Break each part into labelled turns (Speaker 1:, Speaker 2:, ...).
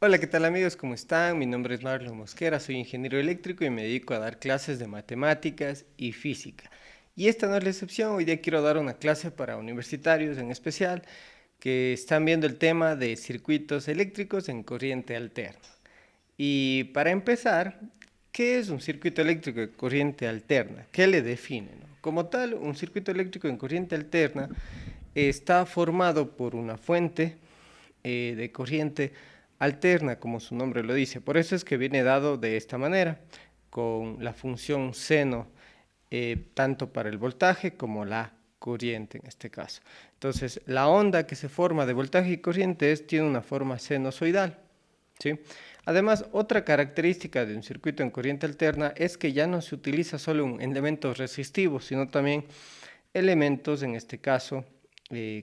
Speaker 1: Hola, ¿qué tal amigos? ¿Cómo están? Mi nombre es Marlon Mosquera, soy ingeniero eléctrico y me dedico a dar clases de matemáticas y física. Y esta no es la excepción, hoy día quiero dar una clase para universitarios en especial que están viendo el tema de circuitos eléctricos en corriente alterna. Y para empezar, ¿qué es un circuito eléctrico de corriente alterna? ¿Qué le define? Como tal, un circuito eléctrico en corriente alterna está formado por una fuente de corriente alterna, como su nombre lo dice. Por eso es que viene dado de esta manera, con la función seno, tanto para el voltaje como la corriente en este caso. Entonces, la onda que se forma de voltaje y corriente tiene una forma sinusoidal, ¿sí? Además, otra característica de un circuito en corriente alterna es que ya no se utiliza solo un elemento resistivo, sino también elementos, en este caso,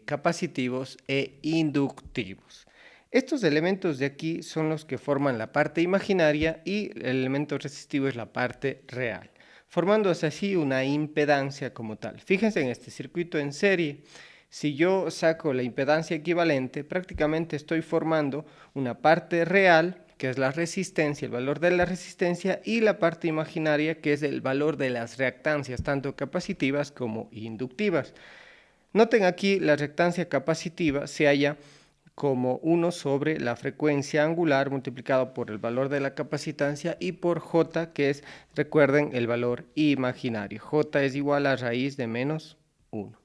Speaker 1: capacitivos e inductivos. Estos elementos de aquí son los que forman la parte imaginaria y el elemento resistivo es la parte real, formándose así una impedancia como tal. Fíjense en este circuito en serie. Si yo saco la impedancia equivalente, prácticamente estoy formando una parte real, que es la resistencia, el valor de la resistencia, y la parte imaginaria, que es el valor de las reactancias, tanto capacitivas como inductivas. Noten aquí la reactancia capacitiva se halla como 1 sobre la frecuencia angular multiplicado por el valor de la capacitancia y por J, que es, recuerden, el valor imaginario. J es igual a raíz de menos 1.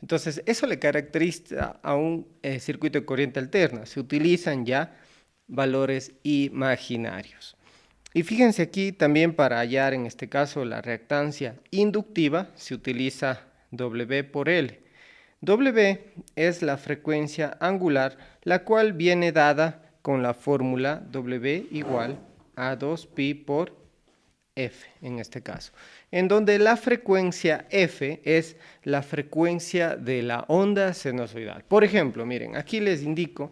Speaker 1: Entonces, eso le caracteriza a un circuito de corriente alterna. Se utilizan ya valores imaginarios. Y fíjense aquí también para hallar en este caso la reactancia inductiva se utiliza W por L. W es la frecuencia angular, la cual viene dada con la fórmula W igual a 2pi por F en este caso, en donde la frecuencia F es la frecuencia de la onda sinusoidal. Por ejemplo, miren, aquí les indico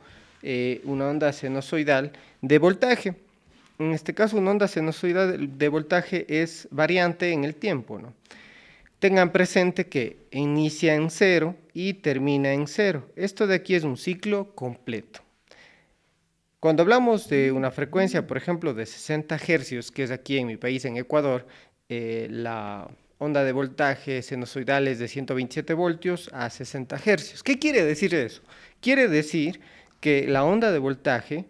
Speaker 1: una onda sinusoidal de voltaje. En este caso, una onda sinusoidal de voltaje es variante en el tiempo, ¿no? Tengan presente que inicia en 0 y termina en 0. Esto de aquí es un ciclo completo. Cuando hablamos de una frecuencia, por ejemplo, de 60 hercios, que es aquí en mi país, en Ecuador, la onda de voltaje sinusoidal es de 127 voltios a 60 hercios. ¿Qué quiere decir eso? Quiere decir que la onda de voltaje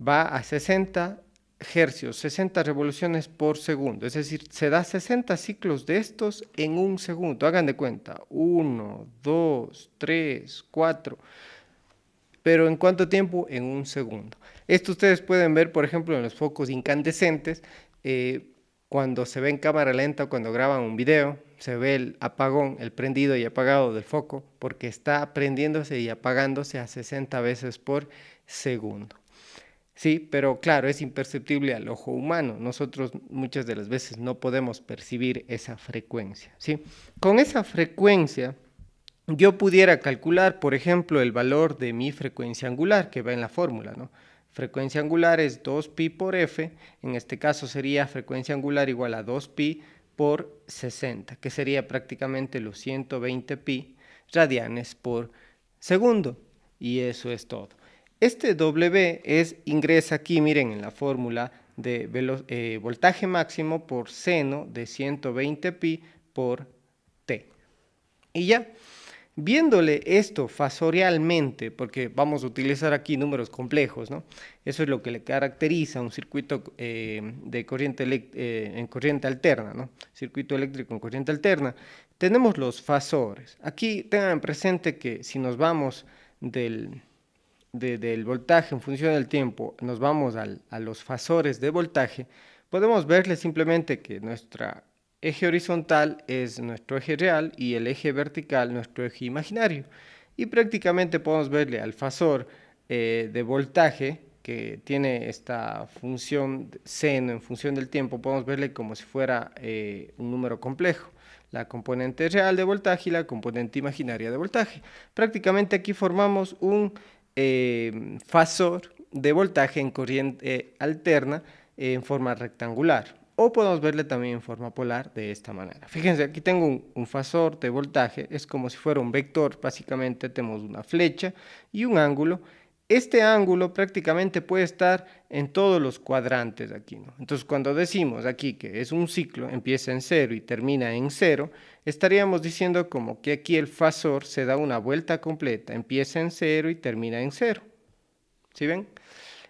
Speaker 1: va a 60 hercios, 60 revoluciones por segundo, es decir, se da 60 ciclos de estos en un segundo. Hagan de cuenta, 1, 2, 3, 4, pero ¿en cuánto tiempo? En un segundo. Esto ustedes pueden ver, por ejemplo, en los focos incandescentes, cuando se ve en cámara lenta, cuando graban un video, se ve el apagón, el prendido y apagado del foco, porque está prendiéndose y apagándose a 60 veces por segundo. Sí, pero claro, es imperceptible al ojo humano. Nosotros muchas de las veces no podemos percibir esa frecuencia, ¿sí? Con esa frecuencia, yo pudiera calcular, por ejemplo, el valor de mi frecuencia angular, que va en la fórmula, ¿no? Frecuencia angular es 2pi por f, en este caso sería frecuencia angular igual a 2pi por 60, que sería prácticamente los 120 pi radianes por segundo. Y eso es todo. Este W ingresa aquí, miren, en la fórmula de voltaje máximo por seno de 120 pi por T. Y ya, viéndole esto fasorialmente, porque vamos a utilizar aquí números complejos, ¿no? Eso es lo que le caracteriza a un circuito de corriente en corriente alterna, ¿no? Circuito eléctrico en corriente alterna. Tenemos los fasores. Aquí tengan presente que si nos vamos del voltaje en función del tiempo, nos vamos a los fasores de voltaje, podemos verle simplemente que nuestra eje horizontal es nuestro eje real y el eje vertical nuestro eje imaginario. Y prácticamente podemos verle al fasor de voltaje que tiene esta función seno en función del tiempo, podemos verle como si fuera un número complejo. La componente real de voltaje y la componente imaginaria de voltaje. Prácticamente aquí formamos un fasor de voltaje en corriente alterna en forma rectangular. O podemos verle también en forma polar de esta manera. Fíjense, aquí tengo un fasor de voltaje, es como si fuera un vector, básicamente tenemos una flecha y un ángulo este ángulo prácticamente puede estar en todos los cuadrantes aquí, ¿no? Entonces, cuando decimos aquí que es un ciclo, empieza en 0 y termina en 0, estaríamos diciendo como que aquí el fasor se da una vuelta completa, empieza en 0 y termina en 0. ¿Sí ven?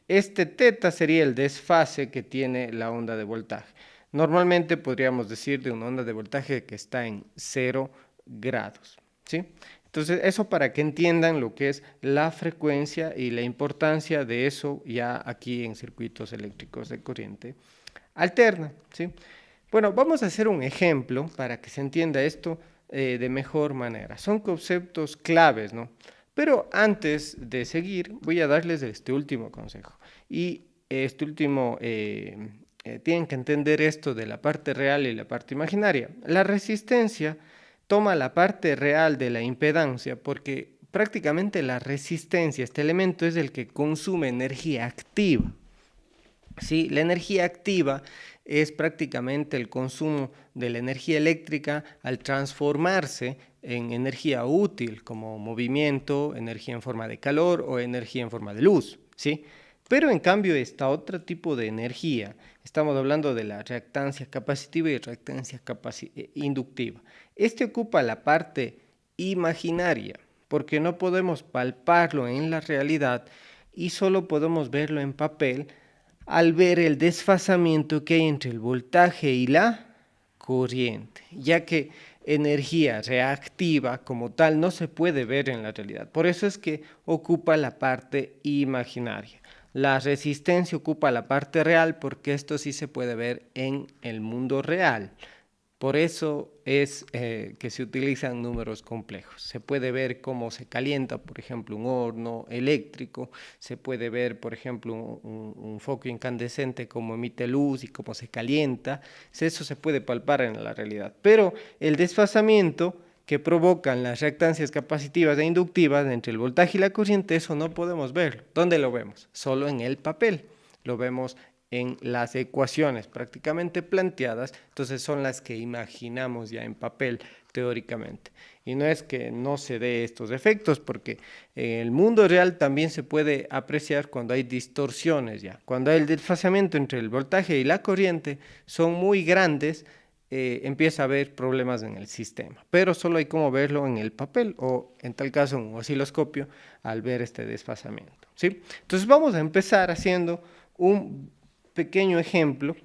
Speaker 1: Este teta sería el desfase que tiene la onda de voltaje. Normalmente podríamos decir de una onda de voltaje que está en 0 grados, ¿sí? Entonces, eso para que entiendan lo que es la frecuencia y la importancia de eso ya aquí en circuitos eléctricos de corriente alterna, ¿sí? Bueno, vamos a hacer un ejemplo para que se entienda esto de mejor manera. Son conceptos claves, ¿no? Pero antes de seguir, voy a darles este último consejo. Y este último, tienen que entender esto de la parte real y la parte imaginaria. La resistencia toma la parte real de la impedancia porque prácticamente la resistencia, este elemento es el que consume energía activa. ¿Sí? La energía activa es prácticamente el consumo de la energía eléctrica al transformarse en energía útil como movimiento, energía en forma de calor o energía en forma de luz, ¿sí? Pero en cambio está otro tipo de energía. Estamos hablando de la reactancia capacitiva y reactancia inductiva. Este ocupa la parte imaginaria porque no podemos palparlo en la realidad y solo podemos verlo en papel al ver el desfasamiento que hay entre el voltaje y la corriente, ya que energía reactiva como tal no se puede ver en la realidad. Por eso es que ocupa la parte imaginaria. La resistencia ocupa la parte real porque esto sí se puede ver en el mundo real. Por eso es que se utilizan números complejos. Se puede ver cómo se calienta, por ejemplo, un horno eléctrico. Se puede ver, por ejemplo, un foco incandescente, cómo emite luz y cómo se calienta. Eso se puede palpar en la realidad. Pero el desfasamiento que provocan las reactancias capacitivas e inductivas entre el voltaje y la corriente, eso no podemos verlo. ¿Dónde lo vemos? Solo en el papel. Lo vemos en las ecuaciones prácticamente planteadas, entonces son las que imaginamos ya en papel teóricamente. Y no es que no se dé estos efectos, porque en el mundo real también se puede apreciar cuando hay distorsiones ya. Cuando el desfasamiento entre el voltaje y la corriente son muy grandes, empieza a haber problemas en el sistema. Pero solo hay como verlo en el papel o en tal caso en un osciloscopio al ver este desfasamiento, ¿sí? Entonces vamos a empezar haciendo un pequeño ejemplo,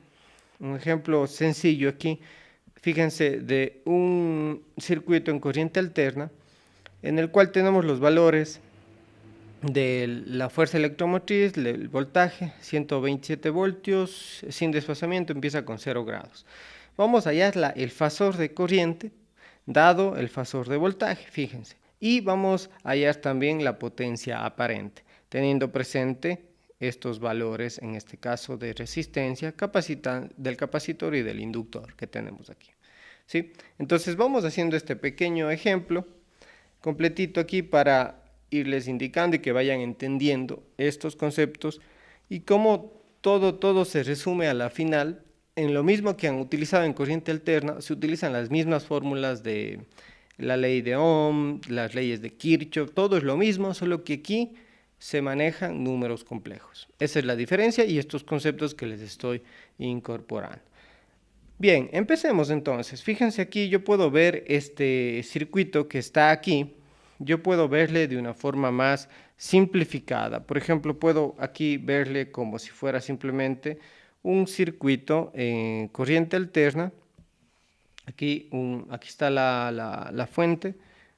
Speaker 1: un ejemplo sencillo aquí, fíjense, de un circuito en corriente alterna en el cual tenemos los valores de la fuerza electromotriz, el voltaje, 127 voltios, sin desfasamiento, empieza con 0 grados. Vamos a hallar el fasor de corriente dado el fasor de voltaje, fíjense, y vamos a hallar también la potencia aparente, teniendo presente estos valores, en este caso de resistencia, del capacitor y del inductor que tenemos aquí, ¿sí? Entonces vamos haciendo este pequeño ejemplo completito aquí para irles indicando y que vayan entendiendo estos conceptos y cómo todo se resume a la final en lo mismo que han utilizado en corriente alterna. Se utilizan las mismas fórmulas de la ley de Ohm, las leyes de Kirchhoff, todo es lo mismo, solo que aquí se manejan números complejos. Esa es la diferencia y estos conceptos que les estoy incorporando. Bien, empecemos entonces. Fíjense aquí, yo puedo ver este circuito que está aquí, yo puedo verle de una forma más simplificada. Por ejemplo, puedo aquí verle como si fuera simplemente un circuito en corriente alterna. Aquí está la fuente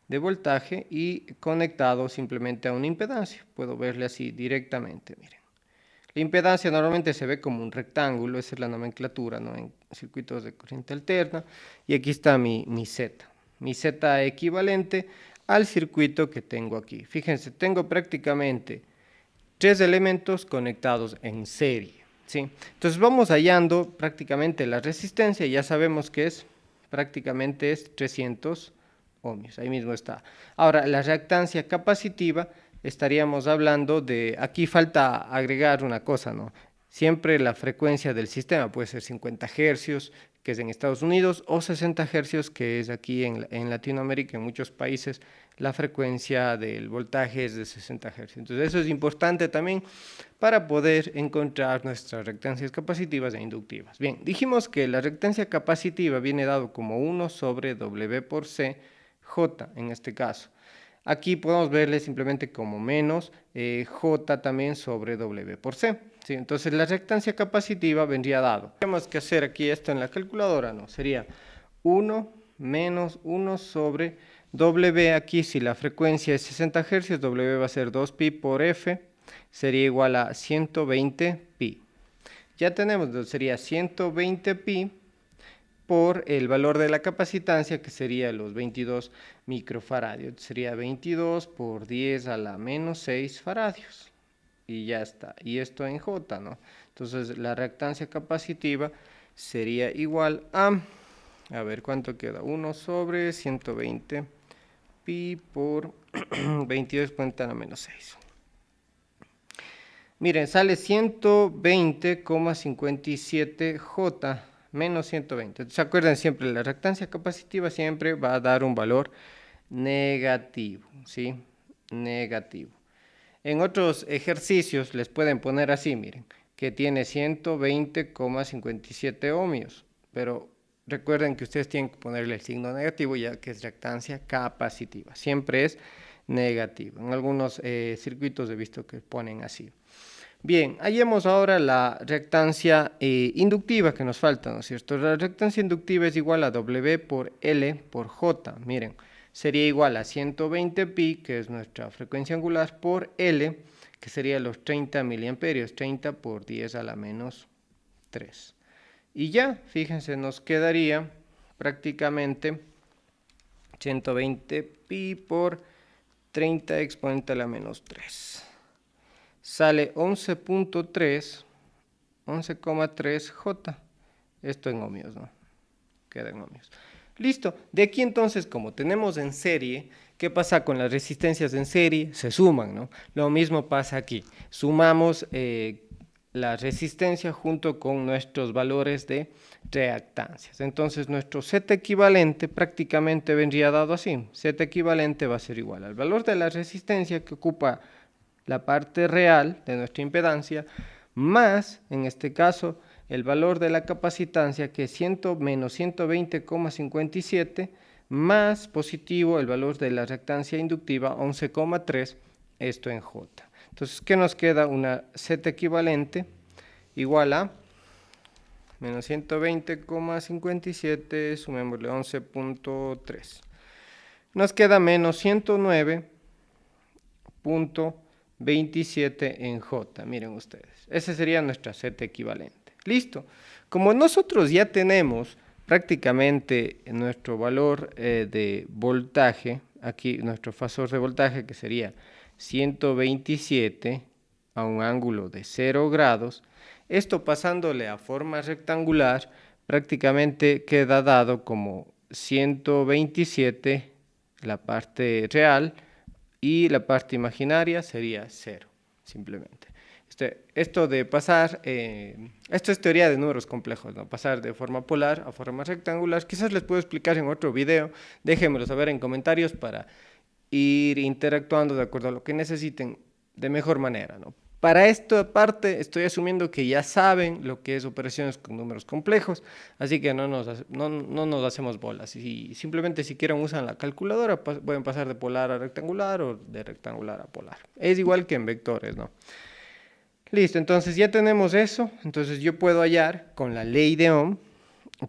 Speaker 1: de voltaje y conectado simplemente a una impedancia. Puedo verle así directamente, miren. La impedancia normalmente se ve como un rectángulo, esa es la nomenclatura, ¿no?, en circuitos de corriente alterna. Y aquí está mi Z equivalente al circuito que tengo aquí. Fíjense, tengo prácticamente 3 elementos conectados en serie, ¿sí? Entonces vamos hallando prácticamente la resistencia, ya sabemos que prácticamente es 300 ohmios, ahí mismo está. Ahora, la reactancia capacitiva, estaríamos hablando de, aquí falta agregar una cosa, ¿no? Siempre la frecuencia del sistema puede ser 50 hercios, que es en Estados Unidos, o 60 Hz, que es aquí en Latinoamérica, en muchos países, la frecuencia del voltaje es de 60 Hz. Entonces eso es importante también para poder encontrar nuestras reactancias capacitivas e inductivas. Bien, dijimos que la reactancia capacitiva viene dado como 1 sobre W por C, J en este caso. Aquí podemos verle simplemente como menos J también sobre W por C. ¿Sí? Entonces la reactancia capacitiva vendría dado. Tenemos que hacer aquí esto en la calculadora, ¿no? Sería 1 menos 1 sobre W, aquí si la frecuencia es 60 Hz, W va a ser 2pi por F, sería igual a 120 pi. Ya tenemos, sería 120 pi por el valor de la capacitancia, que sería los 22 microfaradios. Sería 22 por 10 a la menos 6 faradios. Y ya está. Y esto en J, ¿no? Entonces la reactancia capacitiva sería igual a ver cuánto queda, 1 sobre 120 pi por 22 a la menos 6. Miren, sale 120,57 J menos 120. Entonces, acuerden siempre, la reactancia capacitiva siempre va a dar un valor negativo, ¿sí? Negativo. En otros ejercicios les pueden poner así, miren, que tiene 120,57 ohmios, pero recuerden que ustedes tienen que ponerle el signo negativo, ya que es reactancia capacitiva. Siempre es negativo. En algunos circuitos he visto que ponen así. Bien, hallemos ahora la reactancia inductiva que nos falta, ¿no es cierto? La reactancia inductiva es igual a W por L por J. Miren, sería igual a 120 pi, que es nuestra frecuencia angular, por L, que sería los 30 miliamperios, 30 por 10 a la menos 3. Y ya, fíjense, nos quedaría prácticamente 120 pi por 30 exponente a la menos 3. Sale 11,3 J. Esto en ohmios, ¿no? Queda en ohmios. Listo. De aquí entonces, como tenemos en serie, ¿qué pasa con las resistencias en serie? Se suman, ¿no? Lo mismo pasa aquí. Sumamos la resistencia junto con nuestros valores de reactancias. Entonces nuestro Z equivalente prácticamente vendría dado así. Z equivalente va a ser igual al valor de la resistencia que ocupa la parte real de nuestra impedancia, más, en este caso, el valor de la capacitancia, que es menos 120,57, más positivo el valor de la reactancia inductiva, 11,3, esto en J. Entonces, ¿qué nos queda? Una Z equivalente igual a menos 120,57, sumémosle 11,3. Nos queda menos 109,27 en J, miren ustedes. Esa sería nuestra Z equivalente. Listo. Como nosotros ya tenemos prácticamente nuestro valor de voltaje, aquí nuestro fasor de voltaje, que sería 127 a un ángulo de 0 grados, esto pasándole a forma rectangular, prácticamente queda dado como 127 la parte real, y la parte imaginaria sería 0, simplemente. Esto de pasar, esto es teoría de números complejos, ¿no? Pasar de forma polar a forma rectangular, quizás les puedo explicar en otro video, déjenmelo saber en comentarios para ir interactuando de acuerdo a lo que necesiten de mejor manera, ¿no? Para esta parte estoy asumiendo que ya saben lo que es operaciones con números complejos, así que no nos hacemos bolas. Y simplemente si quieren usan la calculadora, pueden pasar de polar a rectangular o de rectangular a polar. Es igual que en vectores, ¿no? Listo, entonces ya tenemos eso. Entonces yo puedo hallar con la ley de Ohm,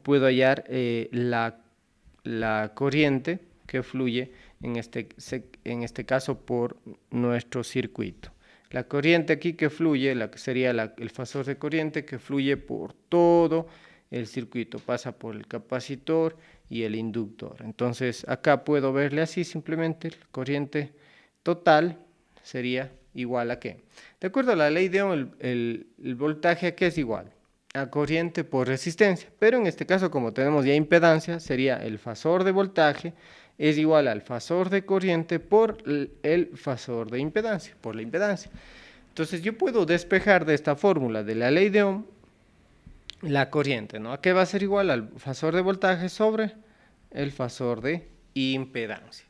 Speaker 1: puedo hallar la corriente que fluye en este caso por nuestro circuito. La corriente aquí que fluye, sería el fasor de corriente que fluye por todo el circuito, pasa por el capacitor y el inductor. Entonces acá puedo verle así simplemente, la corriente total sería igual a ¿qué? De acuerdo a la ley de Ohm, el voltaje aquí es igual a corriente por resistencia, pero en este caso como tenemos ya impedancia, sería el fasor de voltaje es igual al fasor de corriente por el fasor de impedancia, por la impedancia. Entonces yo puedo despejar de esta fórmula de la ley de Ohm la corriente, ¿no? ¿A qué va a ser igual? Al fasor de voltaje sobre el fasor de impedancia.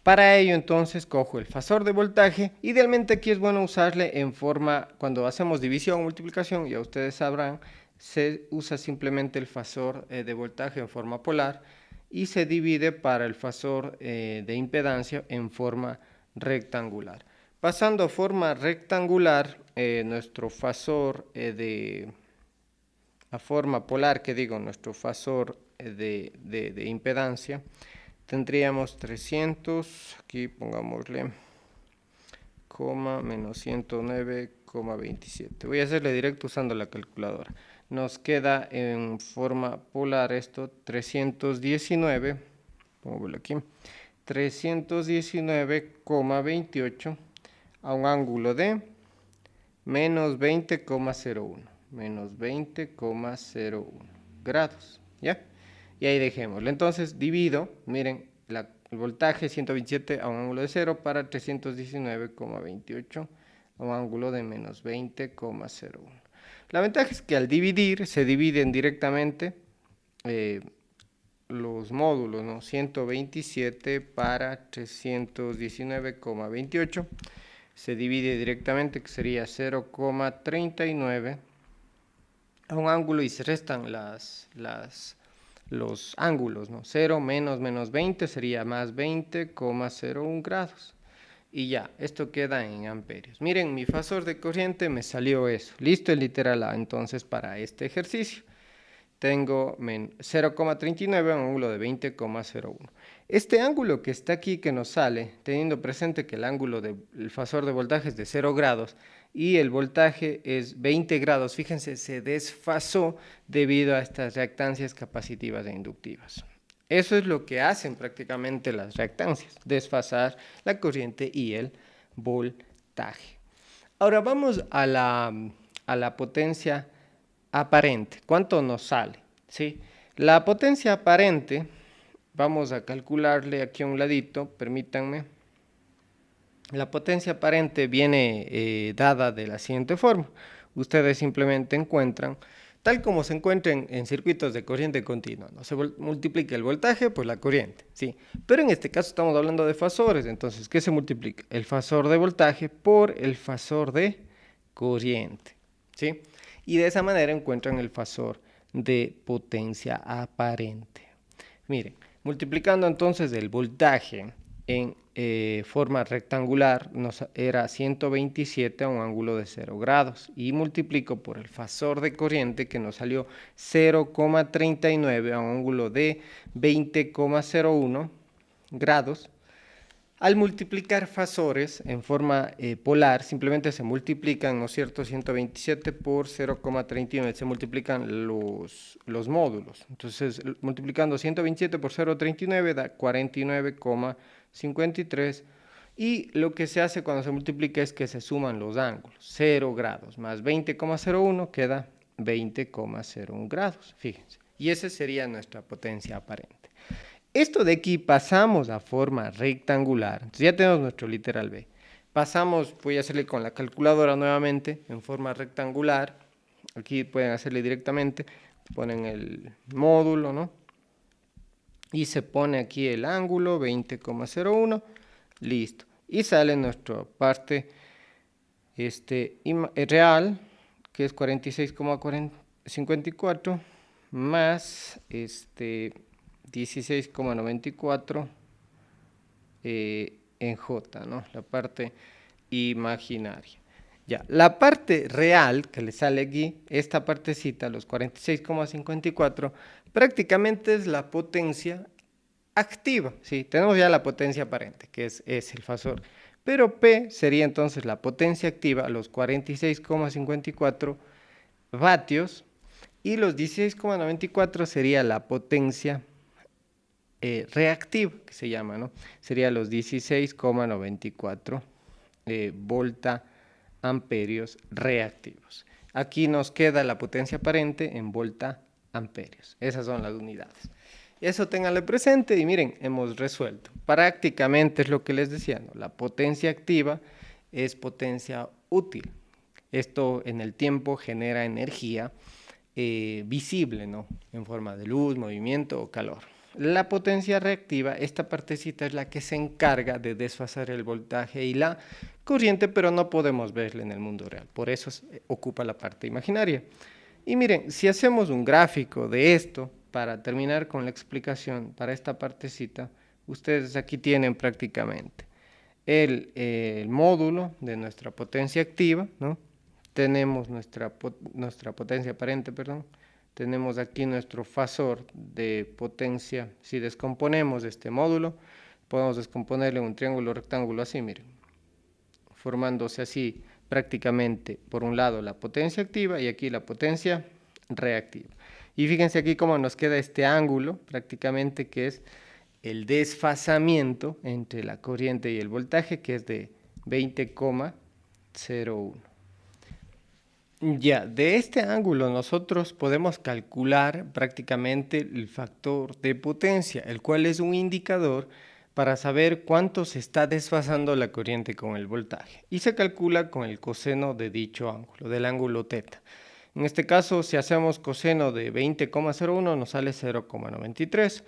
Speaker 1: Para ello, entonces, cojo el fasor de voltaje. Idealmente aquí es bueno usarle en forma, cuando hacemos división o multiplicación, ya ustedes sabrán, se usa simplemente el fasor de voltaje en forma polar y se divide para el fasor de impedancia en forma rectangular. Pasando a forma rectangular, nuestro fasor a forma polar, que digo, nuestro fasor de impedancia, tendríamos 300, aquí pongámosle, menos 109,27. Voy a hacerle directo usando la calculadora. Nos queda en forma polar esto, 319, pongámoslo aquí, 319,28 a un ángulo de menos 20,01, menos 20,01 grados, ¿ya? Y ahí dejémoslo. Entonces divido, miren, el voltaje 127 a un ángulo de 0 para 319,28 a un ángulo de menos 20,01. La ventaja es que al dividir se dividen directamente los módulos, ¿no? 127 para 319,28 se divide directamente, que sería 0,39 a un ángulo y se restan los ángulos, ¿no? 0 menos 20 sería más 20,01 grados. Y ya, esto queda en amperios. Miren, mi fasor de corriente me salió eso. Listo el literal A, entonces, para este ejercicio. Tengo 0,39 a un ángulo de 20,01. Este ángulo que está aquí, que nos sale, teniendo presente que el ángulo del fasor de voltaje es de 0 grados y el voltaje es 20 grados, fíjense, se desfasó debido a estas reactancias capacitivas e inductivas. Eso es lo que hacen prácticamente las reactancias, desfasar la corriente y el voltaje. Ahora vamos a la potencia aparente. ¿Cuánto nos sale? ¿Sí? La potencia aparente, vamos a calcularle aquí a un ladito, permítanme. La potencia aparente viene dada de la siguiente forma. Ustedes simplemente encuentran, tal como se encuentran en circuitos de corriente continua, ¿no? Se multiplica el voltaje por la corriente, ¿sí? Pero en este caso estamos hablando de fasores, entonces, ¿qué se multiplica? El fasor de voltaje por el fasor de corriente, ¿sí? Y de esa manera encuentran el fasor de potencia aparente. Miren, multiplicando entonces el voltaje en forma rectangular nos era 127 a un ángulo de 0 grados y multiplico por el fasor de corriente que nos salió 0,39 a un ángulo de 20,01 grados. Al multiplicar fasores en forma polar, simplemente se multiplican, ¿no es cierto?, 127 por 0,39, se multiplican los módulos. Entonces, multiplicando 127 por 0,39 da 49,53. Y lo que se hace cuando se multiplica es que se suman los ángulos. 0 grados más 20,01 queda 20,01 grados, fíjense. Y esa sería nuestra potencia aparente. Esto de aquí pasamos a forma rectangular. Entonces ya tenemos nuestro literal B. Pasamos, voy a hacerle con la calculadora nuevamente, en forma rectangular. Aquí pueden hacerle directamente. Ponen el módulo, ¿no? Y se pone aquí el ángulo, 20,01. Listo. Y sale nuestra parte real, que es 46,54, más 16,94 en J, ¿no? La parte imaginaria. Ya, la parte real que le sale aquí, esta partecita, los 46,54, prácticamente es la potencia activa, ¿sí? Tenemos ya la potencia aparente, que es el fasor, pero P sería entonces la potencia activa, los 46,54 vatios, y los 16,94 sería la potencia reactiva, que se llama, ¿no? Sería los 16,94 volta amperios reactivos. Aquí nos queda la potencia aparente en volta amperios. Esas son las unidades. Eso ténganlo presente y miren, hemos resuelto. Prácticamente es lo que les decía, ¿no? La potencia activa es potencia útil. Esto en el tiempo genera energía visible, ¿no? En forma de luz, movimiento o calor. La potencia reactiva, esta partecita es la que se encarga de desfasar el voltaje y la corriente, pero no podemos verla en el mundo real. Por eso ocupa la parte imaginaria. Y miren, si hacemos un gráfico de esto, para terminar con la explicación para esta partecita, ustedes aquí tienen prácticamente el módulo de nuestra potencia activa, ¿no? Tenemos nuestra potencia aparente, perdón. Tenemos aquí nuestro fasor de potencia. Si descomponemos este módulo, podemos descomponerlo en un triángulo rectángulo así, miren, formándose así prácticamente por un lado la potencia activa y aquí la potencia reactiva. Y fíjense aquí cómo nos queda este ángulo prácticamente, que es el desfasamiento entre la corriente y el voltaje, que es de 20,01. Ya, de este ángulo nosotros podemos calcular prácticamente el factor de potencia, el cual es un indicador para saber cuánto se está desfasando la corriente con el voltaje. Y se calcula con el coseno de dicho ángulo, del ángulo teta. En este caso, si hacemos coseno de 20,01, nos sale 0,93.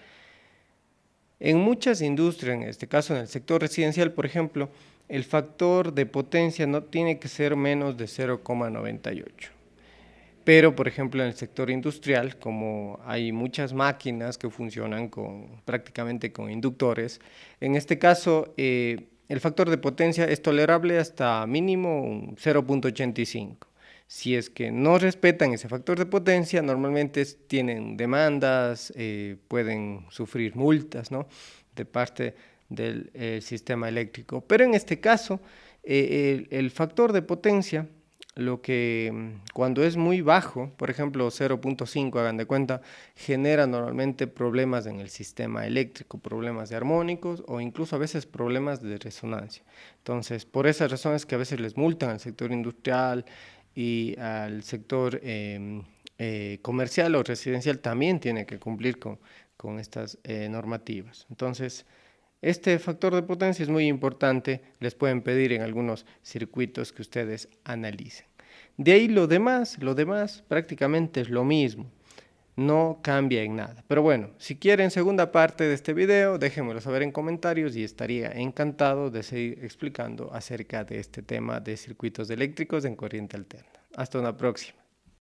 Speaker 1: En muchas industrias, en este caso en el sector residencial, por ejemplo, el factor de potencia no tiene que ser menos de 0,98. Pero, por ejemplo, en el sector industrial, como hay muchas máquinas que funcionan prácticamente con inductores, en este caso el factor de potencia es tolerable hasta mínimo un 0,85. Si es que no respetan ese factor de potencia, normalmente tienen demandas, pueden sufrir multas, ¿no?, de parte del sistema eléctrico. Pero en este caso, el factor de potencia, cuando es muy bajo, por ejemplo 0,5, hagan de cuenta, genera normalmente problemas en el sistema eléctrico, problemas de armónicos o incluso a veces problemas de resonancia. Entonces, por esas razones que a veces les multan al sector industrial y al sector comercial o residencial, también tiene que cumplir con estas normativas. Entonces, este factor de potencia es muy importante, les pueden pedir en algunos circuitos que ustedes analicen. De ahí lo demás prácticamente es lo mismo, no cambia en nada. Pero bueno, si quieren segunda parte de este video, déjenmelo saber en comentarios y estaría encantado de seguir explicando acerca de este tema de circuitos eléctricos en corriente alterna. Hasta una próxima.